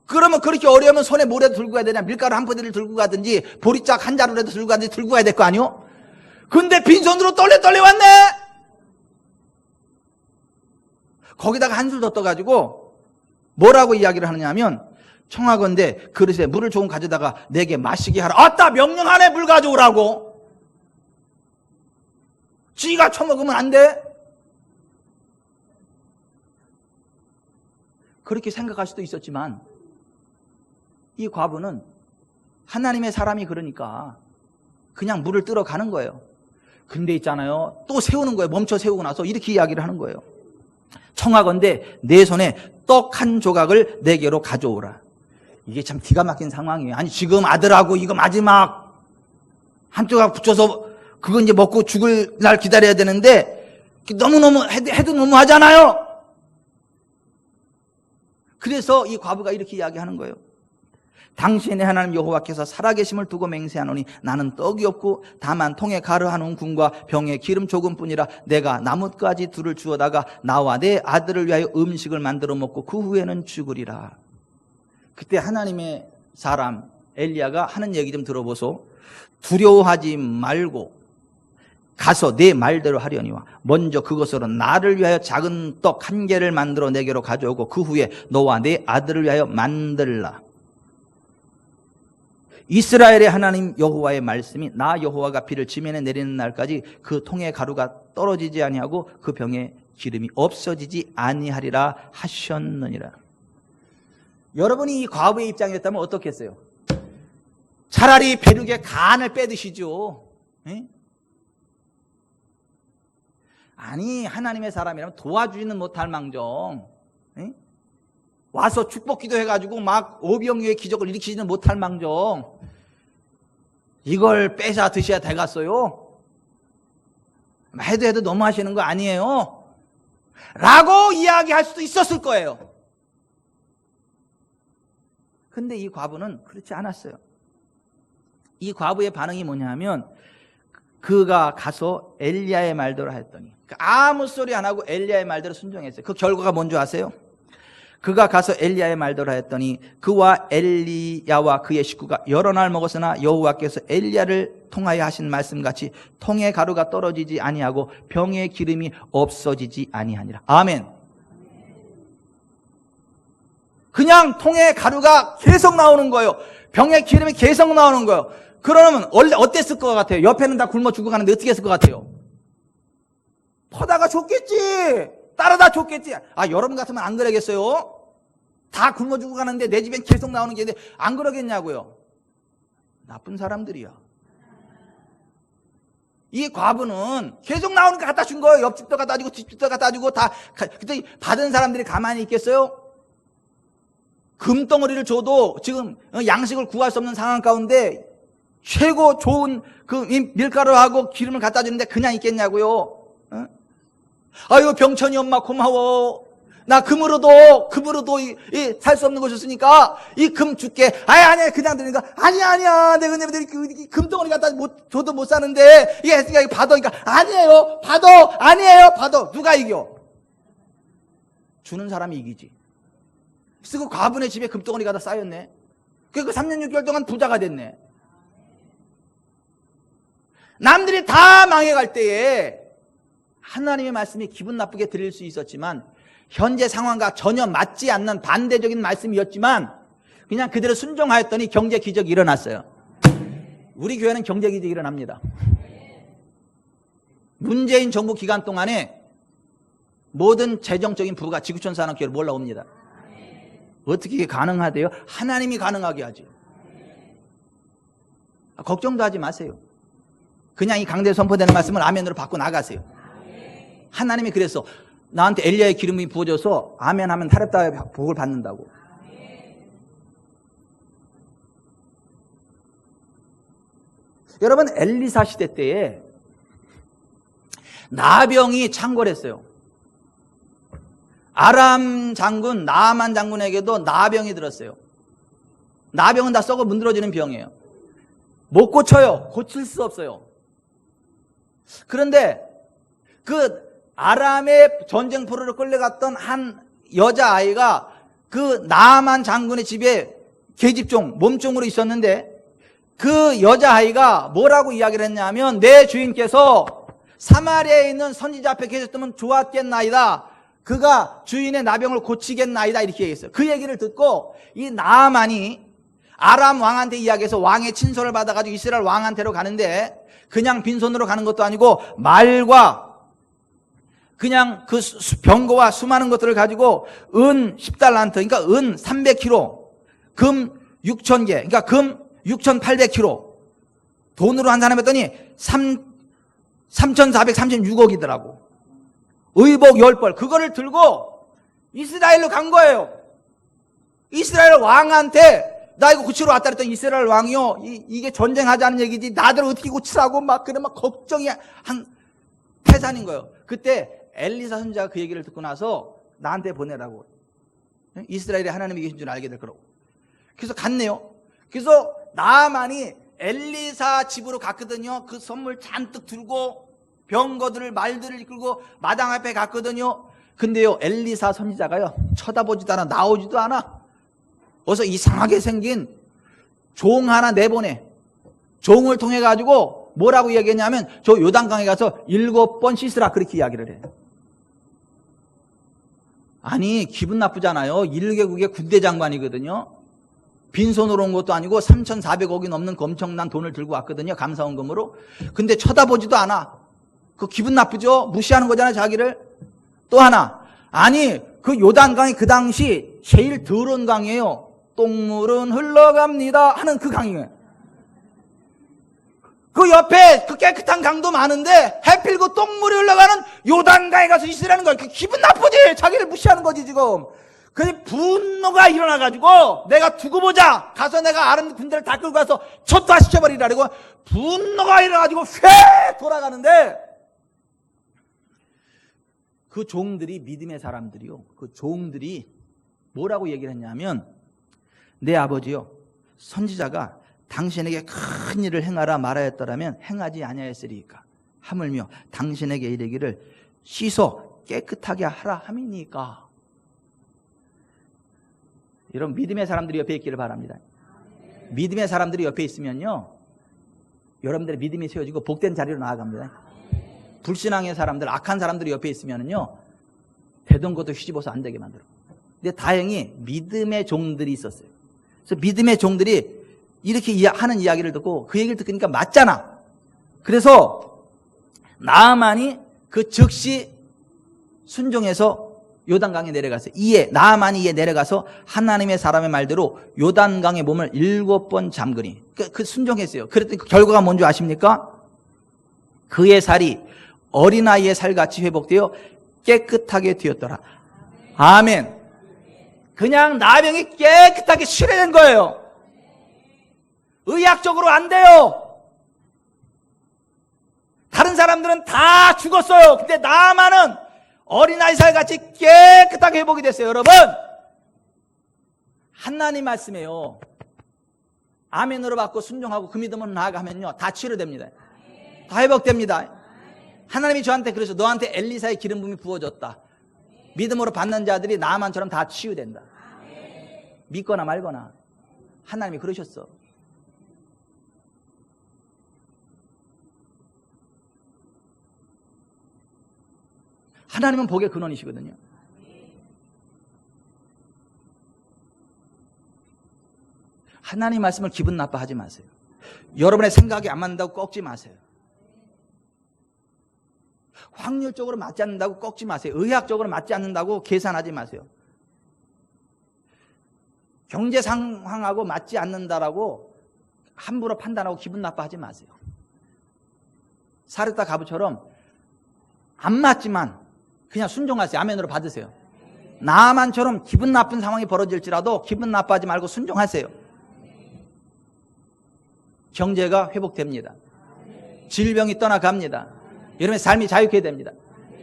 그러면 그렇게 어려우면 손에 뭐라도 들고 가야 되냐, 밀가루 한 포대를 들고 가든지 보리짝 한 자루라도 들고 가든지 들고 가야 될 거 아니요? 근데 빈손으로 떨레 왔네. 거기다가 한술 더 떠가지고 뭐라고 이야기를 하느냐 하면 청하건대 그릇에 물을 조금 가져다가 내게 마시게 하라. 아따 명령하네. 물 가져오라고. 쥐가 처먹으면 안 돼. 그렇게 생각할 수도 있었지만 이 과부는 하나님의 사람이 그러니까 그냥 물을 뜨러 가는 거예요. 근데 있잖아요, 또 세우는 거예요. 멈춰 세우고 나서 이렇게 이야기를 하는 거예요. 청하건대 내 손에 떡 한 조각을 내게로 가져오라. 이게 참 기가 막힌 상황이에요. 아니 지금 아들하고 이거 마지막 한 조각 붙여서 그거 이제 먹고 죽을 날 기다려야 되는데 너무너무 해도 너무하잖아요. 그래서 이 과부가 이렇게 이야기하는 거예요. 당신의 하나님 여호와께서 살아계심을 두고 맹세하노니 나는 떡이 없고 다만 통에 가루 한 움큼과 병에 기름 조금뿐이라. 내가 나뭇가지 둘을 주워다가 나와 내 아들을 위하여 음식을 만들어 먹고 그 후에는 죽으리라. 그때 하나님의 사람 엘리야가 하는 얘기 좀 들어보소. 두려워하지 말고 가서 내 말대로 하려니와 먼저 그것으로 나를 위하여 작은 떡 한 개를 만들어 내게로 가져오고 그 후에 너와 내 아들을 위하여 만들라. 이스라엘의 하나님 여호와의 말씀이 나 여호와가 비를 지면에 내리는 날까지 그 통에 가루가 떨어지지 아니하고 그 병에 기름이 없어지지 아니하리라 하셨느니라. 여러분이 이 과부의 입장이었다면 어떻겠어요? 차라리 벼룩의 간을 빼드시죠. 에? 아니 하나님의 사람이라면 도와주지는 못할 망정 에? 와서 축복 기도해가지고 막 오병이어의 기적을 일으키지는 못할 망정 이걸 빼자 드셔야 되겠어요? 해도 너무 하시는 거 아니에요? 라고 이야기할 수도 있었을 거예요. 근데 이 과부는 그렇지 않았어요. 이 과부의 반응이 뭐냐 하면 그가 가서 엘리야의 말대로 했더니 아무 소리 안 하고 엘리야의 말대로 순종했어요. 그 결과가 뭔지 아세요? 그가 가서 엘리야의 말대로 했더니 그와 엘리야와 그의 식구가 여러 날 먹었으나 여호와께서 엘리야를 통하여 하신 말씀같이 통에 가루가 떨어지지 아니하고 병에 기름이 없어지지 아니하니라. 아멘. 그냥 통에 가루가 계속 나오는 거예요. 병에 기름이 계속 나오는 거예요. 그러면 원래 어땠을 것 같아요? 옆에는 다 굶어 죽어가는데 어떻게 했을 것 같아요? 퍼다가 줬겠지. 따라다 줬겠지. 아, 여러분 같으면 안 그러겠어요? 다 굶어 죽어가는데 내 집엔 계속 나오는 게 있는데 안 그러겠냐고요? 나쁜 사람들이야. 이 과부는 계속 나오는 거 갖다 준 거예요. 옆집도 갖다 주고 뒷집도 갖다 주고 다. 그때 받은 사람들이 가만히 있겠어요? 금덩어리를 줘도 지금 양식을 구할 수 없는 상황 가운데 최고 좋은 그 밀가루하고 기름을 갖다 주는데 그냥 있겠냐고요? 아유 병천이 엄마 고마워. 나 금으로도 살 수 없는 것이었으니까 이 금 줄게. 아니 그냥 드니까 아니야 내가 그 금덩어리 갖다 줘도 못 사는데 이게 했으니까 이거 받아. 그러니까 아니에요 받아. 누가 이겨? 주는 사람이 이기지. 그래서 그 과분의 집에 금덩어리 갖다 쌓였네. 그 3년 6개월 동안 부자가 됐네. 남들이 다 망해갈 때에 하나님의 말씀이 기분 나쁘게 들릴 수 있었지만, 현재 상황과 전혀 맞지 않는 반대적인 말씀이었지만 그냥 그대로 순종하였더니 경제 기적이 일어났어요. 우리 교회는 경제 기적이 일어납니다. 문재인 정부 기간 동안에 모든 재정적인 부가 지구촌 산업교회로 올라옵니다. 어떻게 이게 가능하대요? 하나님이 가능하게 하지. 걱정도 하지 마세요. 그냥 이 강대에 선포되는 말씀을 아멘으로 받고 나가세요. 하나님이 그랬어. 나한테 엘리야의 기름이 부어져서 아멘 하면 사렙다의 복을 받는다고. 여러분, 엘리사 시대 때에 나병이 창궐했어요. 아람 장군 나아만 장군에게도 나병이 들었어요. 나병은 다 썩어 문드러지는 병이에요. 못 고쳐요. 고칠 수 없어요. 그런데 그 아람의 전쟁 포로로 끌려갔던 한 여자아이가 그 나아만 장군의 집에 계집종, 몸종으로 있었는데, 그 여자아이가 뭐라고 이야기를 했냐면, 내 주인께서 사마리아에 있는 선지자 앞에 계셨다면 좋았겠나이다. 그가 주인의 나병을 고치겠나이다. 이렇게 얘기했어요. 그 얘기를 듣고 이 나아만이 아람 왕한테 이야기해서 왕의 친서를 받아가지고 이스라엘 왕한테로 가는데, 그냥 빈손으로 가는 것도 아니고 말과 그냥 그 병거와 수많은 것들을 가지고 은 10달란트, 그러니까 은 300kg, 금 6,000개, 그러니까 금 6,800kg, 돈으로 환산해 봤더니 3,436억이더라고. 의복 10벌, 그거를 들고 이스라엘로 간 거예요. 이스라엘 왕한테 나 이거 고치러 왔다 그랬더니 이스라엘 왕이요, 이게 전쟁하자는 얘기지 나들 어떻게 고치라고 막 그래 막 걱정이 한 태산인 거예요. 그때 엘리사 선지자가 그 얘기를 듣고 나서 나한테 보내라고. 이스라엘에 하나님이 계신 줄 알게 될 거라고. 그래서 갔네요. 그래서 나아만이 엘리사 집으로 갔거든요. 그 선물 잔뜩 들고 병거들을 말들을 이끌고 마당 앞에 갔거든요. 근데요, 엘리사 선지자가요, 쳐다보지도 않아, 나오지도 않아. 어서 이상하게 생긴 종 하나 내보내. 종을 통해 가지고 뭐라고 이야기했냐면, 저 요단강에 가서 7번 씻으라, 그렇게 이야기를 해. 아니, 기분 나쁘잖아요. 1개국의 군대 장관이거든요. 빈손으로 온 것도 아니고 3,400억이 넘는 엄청난 돈을 들고 왔거든요. 감사원금으로. 근데 쳐다보지도 않아. 그 기분 나쁘죠? 무시하는 거잖아요, 자기를. 또 하나, 아니, 그 요단강이 그 당시 제일 더러운 강이에요. 똥물은 흘러갑니다 하는 그 강이에요. 그 옆에 그 깨끗한 강도 많은데 해필 그 똥물이 흘러가는 요단강에 가서 있으라는 거야. 기분 나쁘지? 자기를 무시하는 거지 지금. 그래서 분노가 일어나가지고 내가 두고 보자. 가서 내가 아는 군대를 다 끌고 가서 초토화시켜버리라고 분노가 일어나가지고 휙 돌아가는데, 그 종들이, 믿음의 사람들이요, 그 종들이 뭐라고 얘기를 했냐면, 내 아버지요, 선지자가 당신에게 큰 일을 행하라 말하였더라면 행하지 아니하였으리까. 하물며 당신에게 이르기를 씻어 깨끗하게 하라 함이니까. 여러분, 믿음의 사람들이 옆에 있기를 바랍니다. 믿음의 사람들이 옆에 있으면요, 여러분들의 믿음이 세워지고 복된 자리로 나아갑니다. 불신앙의 사람들, 악한 사람들이 옆에 있으면요, 되던 것도 휘집어서 안 되게 만들어. 근데 다행히 믿음의 종들이 있었어요. 그래서 믿음의 종들이 이렇게 하는 이야기를 듣고 그 얘기를 듣으니까 맞잖아. 그래서 나아만이 그 즉시 순종해서 요단강에 내려갔어요. 나아만이 이에 내려가서 하나님의 사람의 말대로 요단강의 몸을 7번 잠그니. 그 순종했어요. 그랬더니 그 결과가 뭔지 아십니까? 그의 살이 어린아이의 살같이 회복되어 깨끗하게 되었더라. 아멘. 그냥 나병이 깨끗하게 치료된 거예요. 의학적으로 안 돼요. 다른 사람들은 다 죽었어요. 근데 나아만은 어린아이 살같이 깨끗하게 회복이 됐어요. 여러분, 하나님 말씀이에요. 아멘으로 받고 순종하고 그 믿음으로 나아가면요, 다 치료됩니다. 다 회복됩니다. 하나님이 저한테 그래서 너한테 엘리사의 기름 부음이 부어졌다. 믿음으로 받는 자들이 나만처럼 다 치유된다. 믿거나 말거나 하나님이 그러셨어. 하나님은 복의 근원이시거든요. 하나님 말씀을 기분 나빠하지 마세요. 여러분의 생각이 안 맞는다고 꺾지 마세요. 확률적으로 맞지 않는다고 꺾지 마세요. 의학적으로 맞지 않는다고 계산하지 마세요. 경제 상황하고 맞지 않는다라고 함부로 판단하고 기분 나빠하지 마세요. 사르타 가부처럼 안 맞지만 그냥 순종하세요. 아멘으로 받으세요. 나만처럼 기분 나쁜 상황이 벌어질지라도 기분 나빠하지 말고 순종하세요. 경제가 회복됩니다. 질병이 떠나갑니다. 여러분의 삶이 자유케 됩니다.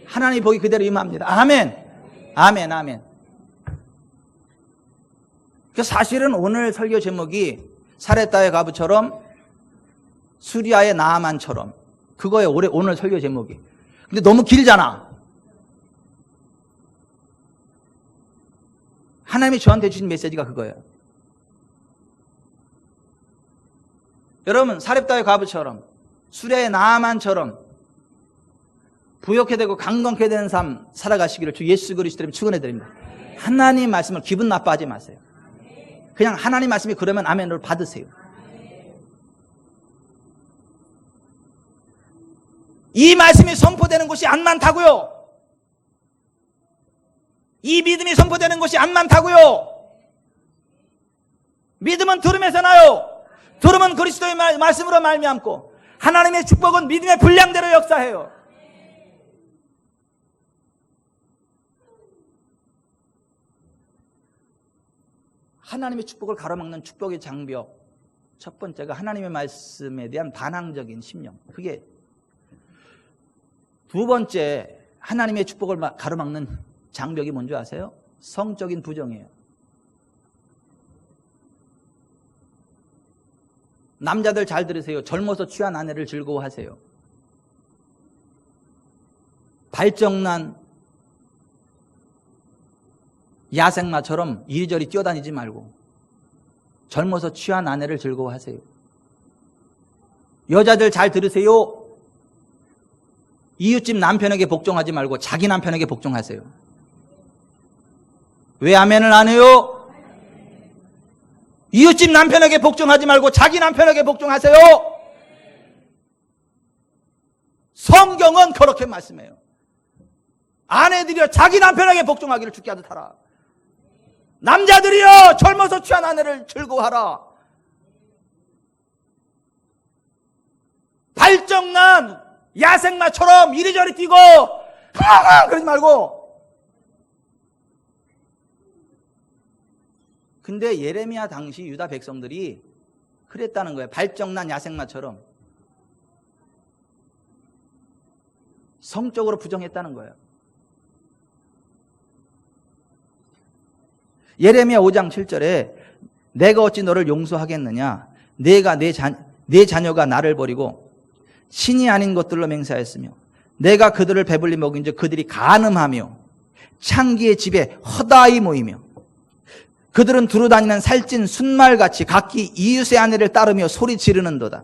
하나님의 복이 그대로 임합니다. 아멘. 아멘. 아멘. 사실은 오늘 설교 제목이 사레타의 가부처럼 수리아의 나아만처럼 그거예요. 오늘 설교 제목이. 근데 너무 길잖아. 하나님이 저한테 주신 메시지가 그거예요. 여러분, 사렙다의 과부처럼 수레의 나아만처럼 부욕해 되고 강건케 되는 삶 살아가시기를 주 예수 그리스도로 축원해 드립니다. 하나님 말씀을 기분 나빠하지 마세요. 그냥 하나님 말씀이 그러면 아멘으로 받으세요. 이 말씀이 선포되는 곳이 안 많다고요. 이 믿음이 선포되는 곳이 안 많다고요. 믿음은 들음에서 나요. 들음은 그리스도의 말씀으로 말미암고 하나님의 축복은 믿음의 분량대로 역사해요. 하나님의 축복을 가로막는 축복의 장벽, 첫 번째가 하나님의 말씀에 대한 반항적인 심령. 그게 두 번째, 하나님의 축복을 가로막는 장벽이 뭔지 아세요? 성적인 부정이에요. 남자들 잘 들으세요. 젊어서 취한 아내를 즐거워하세요. 발정난 야생마처럼 이리저리 뛰어다니지 말고 젊어서 취한 아내를 즐거워하세요. 여자들 잘 들으세요. 이웃집 남편에게 복종하지 말고 자기 남편에게 복종하세요. 왜 아멘을 안 해요? 이웃집 남편에게 복종하지 말고 자기 남편에게 복종하세요. 성경은 그렇게 말씀해요. 아내들이여 자기 남편에게 복종하기를 주께 하듯 하라. 남자들이여 젊어서 취한 아내를 즐거워하라. 발정난 야생마처럼 이리저리 뛰고 그러지 말고. 근데 예레미야 당시 유다 백성들이 그랬다는 거예요. 발정난 야생마처럼 성적으로 부정했다는 거예요. 예레미야 5장 7절에 내가 어찌 너를 용서하겠느냐, 내가 내 자녀가 나를 버리고 신이 아닌 것들로 맹세하였으며 내가 그들을 배불리 먹인즉 그들이 간음하며 창기의 집에 허다히 모이며 그들은 두루 다니는 살찐 순말같이 각기 이웃의 아내를 따르며 소리 지르는도다.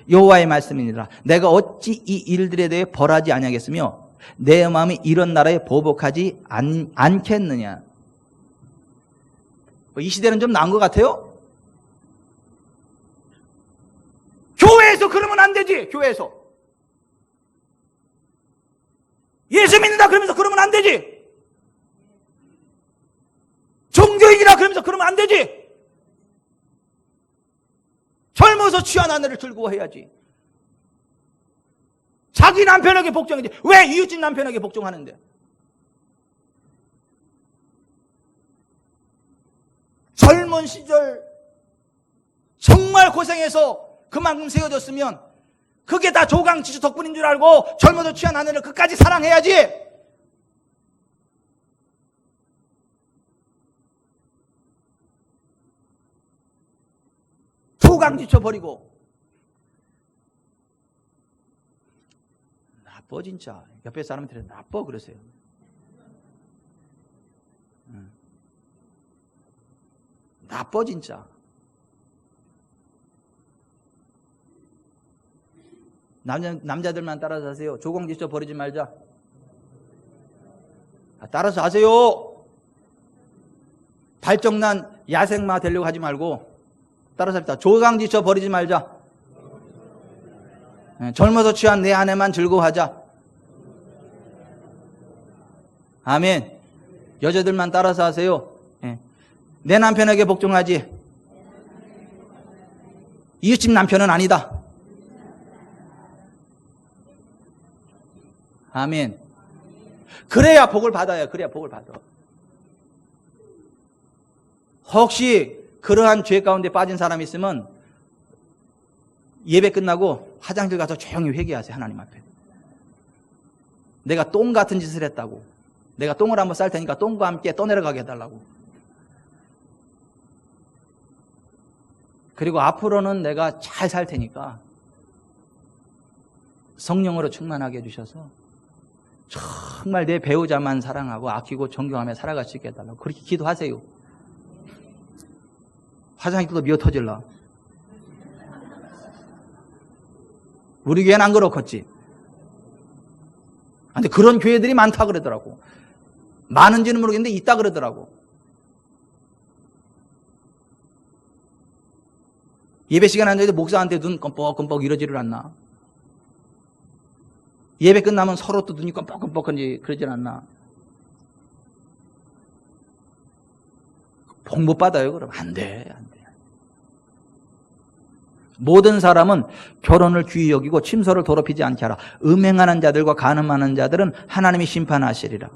여호와의 말씀이니라. 내가 어찌 이 일들에 대해 벌하지 아니하겠으며 내 마음이 이런 나라에 보복하지 않겠느냐. 이 시대는 좀 나은 것 같아요? 교회에서 그러면 안 되지. 교회에서 예수 믿는다 그러면서 그러면 안 되지. 종교인이라 그러면서 그러면 안 되지. 젊어서 취한 아내를 즐거워해야지. 자기 남편에게 복종해야지. 왜 이웃집 남편에게 복종하는데? 젊은 시절 정말 고생해서 그만큼 세워졌으면 그게 다 조강지주 덕분인 줄 알고 젊어서 취한 아내를 끝까지 사랑해야지. 조강지쳐 버리고. 나빠 진짜. 옆에 사람한테 나빠 그러세요. 나빠 진짜. 남자들만 따라서 하세요. 조공지쳐 버리지 말자. 따라서 하세요. 발정난 야생마 되려고 하지 말고 따라서 합시다. 조강지쳐 버리지 말자. 젊어서 취한 내 아내만 즐거워하자. 아멘. 여자들만 따라서 하세요. 내 남편에게 복종하지. 이웃집 남편은 아니다. 아멘. 그래야 복을 받아요. 그래야 복을 받아. 혹시 그러한 죄 가운데 빠진 사람이 있으면 예배 끝나고 화장실 가서 조용히 회개하세요. 하나님 앞에. 내가 똥 같은 짓을 했다고. 내가 똥을 한번 쌀 테니까 똥과 함께 떠내려가게 해달라고. 그리고 앞으로는 내가 잘 살 테니까 성령으로 충만하게 해주셔서 정말 내 배우자만 사랑하고 아끼고 존경하며 살아갈 수 있게 해달라고. 그렇게 기도하세요. 화장실도 미어 터질라. 우리 교회는 안 그렇겠지. 근데 그런 교회들이 많다 그러더라고. 많은지는 모르겠는데 있다 그러더라고. 예배 시간 앉아있는데 목사한테 눈 껌뻑껌뻑 이러지를 않나? 예배 끝나면 서로 또 눈이 껌뻑껌뻑한지 그러질 않나? 복 못 받아요, 그럼? 안 돼, 안 돼. 모든 사람은 결혼을 귀히 여기고 침소를 더럽히지 않게 하라. 음행하는 자들과 간음하는 자들은 하나님이 심판하시리라.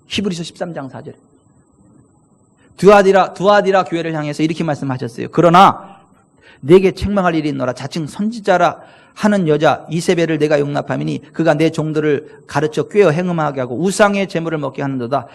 히브리서 13장 4절. 두아디라 교회를 향해서 이렇게 말씀하셨어요. 그러나 내게 책망할 일이 있노라. 자칭 선지자라 하는 여자 이세벨을 내가 용납하미니 그가 내 종들을 가르쳐 꾀어 행음하게 하고 우상의 제물을 먹게 하는도다.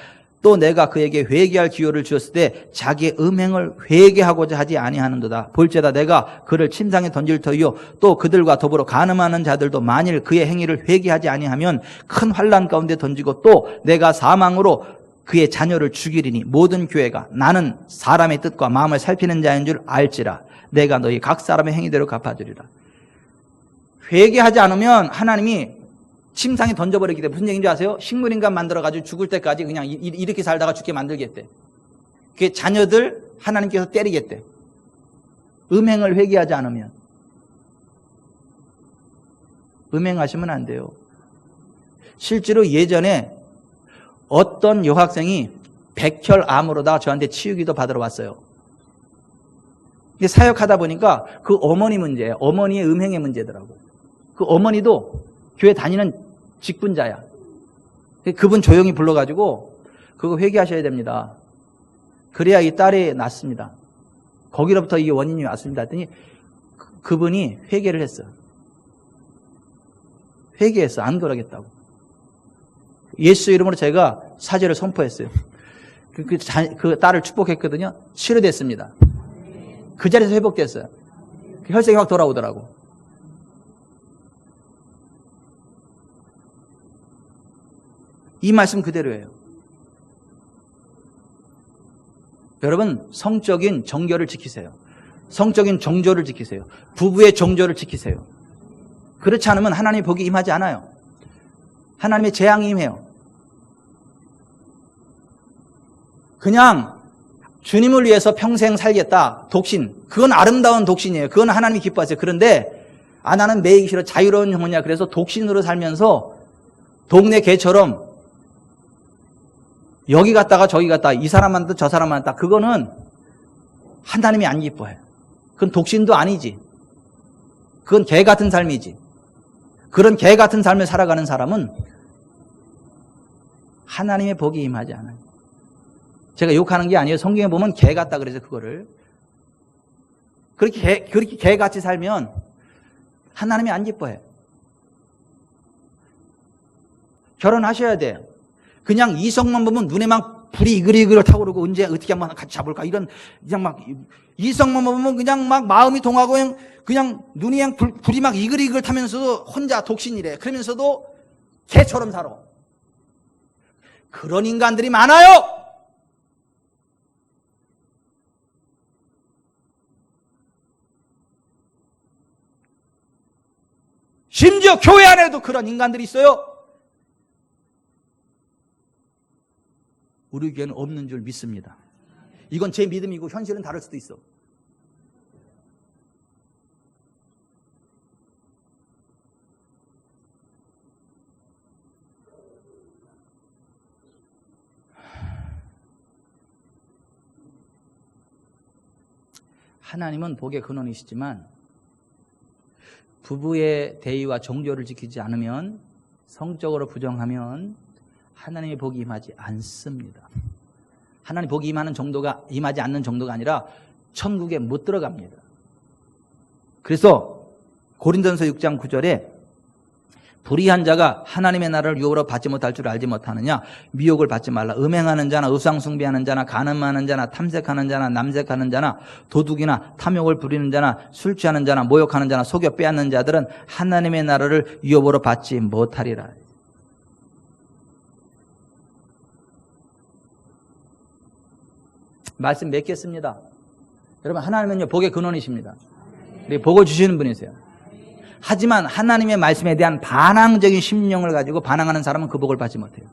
또 내가 그에게 회개할 기회를 주었을 때 자기의 음행을 회개하고자 하지 아니하는도다. 볼지어다 내가 그를 침상에 던질 터이요 또 그들과 더불어 간음하는 자들도 만일 그의 행위를 회개하지 아니하면 큰 환난 가운데 던지고 또 내가 사망으로 그의 자녀를 죽이리니 모든 교회가 나는 사람의 뜻과 마음을 살피는 자인 줄 알지라. 내가 너희 각 사람의 행위대로 갚아주리라. 회개하지 않으면 하나님이 침상에 던져버리기 때문에 무슨 얘기인지 아세요? 식물인간 만들어가지고 죽을 때까지 그냥 이렇게 살다가 죽게 만들겠대. 그게 자녀들 하나님께서 때리겠대. 음행을 회개하지 않으면. 음행하시면 안 돼요. 실제로 예전에 어떤 여학생이 백혈암으로다가 저한테 치유기도 받으러 왔어요. 근데 사역하다 보니까 그 어머니 문제예요. 어머니의 음행의 문제더라고. 그 어머니도 교회 다니는 직분자야. 그분 조용히 불러가지고 그거 회개하셔야 됩니다. 그래야 이 딸이 낫습니다. 거기로부터 이 원인이 왔습니다. 했더니 그분이 회개를 했어. 회개했어. 안 그러겠다고. 예수 이름으로 제가 사죄를 선포했어요. 그 딸을 축복했거든요. 치료됐습니다. 그 자리에서 회복됐어요. 혈색이 확 돌아오더라고. 이 말씀 그대로예요. 여러분, 성적인 정결을 지키세요. 성적인 정조를 지키세요. 부부의 정조를 지키세요. 그렇지 않으면 하나님의 복이 임하지 않아요. 하나님의 재앙이 임해요. 그냥 주님을 위해서 평생 살겠다. 독신. 그건 아름다운 독신이에요. 그건 하나님이 기뻐하세요. 그런데 나는 매이기 싫어. 자유로운 영혼이야. 그래서 독신으로 살면서 동네 개처럼 여기 갔다가 저기 갔다 이 사람 만났다 저 사람 만났다. 그거는 하나님이 안 기뻐해요. 그건 독신도 아니지. 그건 개 같은 삶이지. 그런 개 같은 삶을 살아가는 사람은 하나님의 복이 임하지 않아요. 제가 욕하는 게 아니에요. 성경에 보면 개 같다 그래서 그거를. 그렇게 개같이 살면 하나님이 안 기뻐해요. 결혼하셔야 돼요. 그냥 이성만 보면 눈에만 불이 이글이글 타오르고 언제 어떻게 한번 같이 잡을까 이런 그냥 막 이성만 보면 그냥 막 마음이 동하고 그냥 눈이 그냥 불이 막 이글이글 타면서도 혼자 독신이래. 그러면서도 개처럼 살아. 그런 인간들이 많아요. 심지어 교회 안에도 그런 인간들이 있어요. 우리 교회는 없는 줄 믿습니다. 이건 제 믿음이고 현실은 다를 수도 있어. 하나님은 복의 근원이시지만 부부의 대의와 정조를 지키지 않으면, 성적으로 부정하면 하나님의 복이 임하지 않습니다. 하나님 복이 임하지 않는 정도가 아니라 천국에 못 들어갑니다. 그래서 고린도전서 6장 9절에 불의한 자가 하나님의 나라를 유업으로 받지 못할 줄 알지 못하느냐, 미혹을 받지 말라. 음행하는 자나 우상 숭배하는 자나 간음하는 자나 탐색하는 자나 남색하는 자나 도둑이나 탐욕을 부리는 자나 술 취하는 자나 모욕하는 자나 속여 빼앗는 자들은 하나님의 나라를 유업으로 받지 못하리라. 말씀 맺겠습니다. 여러분, 하나님은요 복의 근원이십니다. 복을 주시는 분이세요. 하지만 하나님의 말씀에 대한 반항적인 심령을 가지고 반항하는 사람은 그 복을 받지 못해요.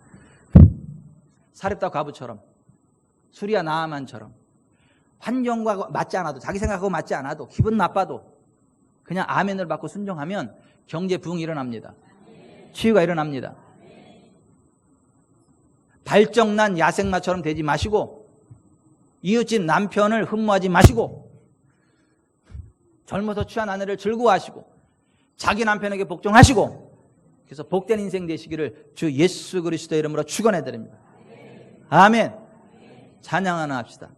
사렙다 과부처럼, 수리아 나아만처럼 환경과 맞지 않아도, 자기 생각하고 맞지 않아도, 기분 나빠도 그냥 아멘을 받고 순종하면 경제 부흥이 일어납니다. 치유가 일어납니다. 발정난 야생마처럼 되지 마시고, 이웃집 남편을 흠모하지 마시고, 젊어서 취한 아내를 즐거워하시고, 자기 남편에게 복종하시고, 그래서 복된 인생 되시기를 주 예수 그리스도의 이름으로 축원해 드립니다. 아멘. 찬양 하나 합시다.